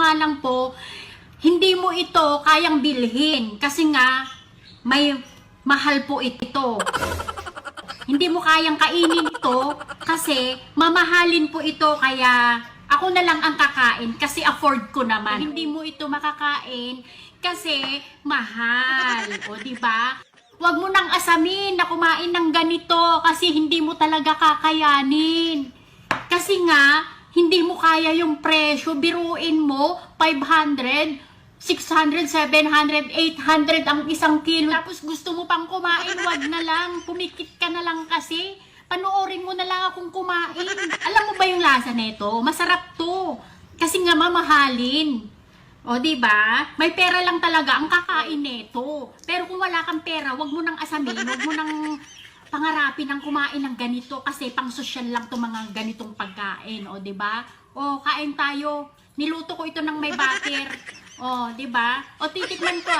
nga lang po, hindi mo ito kayang bilhin kasi nga may mahal po ito. Hindi mo kayang kainin ito kasi mamahalin po ito, kaya ako na lang ang kakain kasi afford ko naman. Hindi mo ito makakain kasi mahal. O di ba? Huwag mo nang asamin na kumain ng ganito kasi hindi mo talaga kakayanin. Kasi nga, hindi mo kaya yung presyo. Biruin mo, 500, 600, 700, 800 ang isang kilo. Tapos gusto mo pang kumain, wag na lang. Pumikit ka na lang kasi. Panoorin mo na lang akong kumain. Alam mo ba yung lasa nito? Masarap to. Kasi nga mamahalin. O, di ba? May pera lang talaga ang kakain nito. Pero kung wala kang pera, wag mo nang asamin, wag mo nang pangarapin ng kumain ng ganito kasi pang social lang to mga ganitong pagkain. O, di ba? O, kain tayo. Niluto ko ito ng may butter. O, di ba? O, titikman ko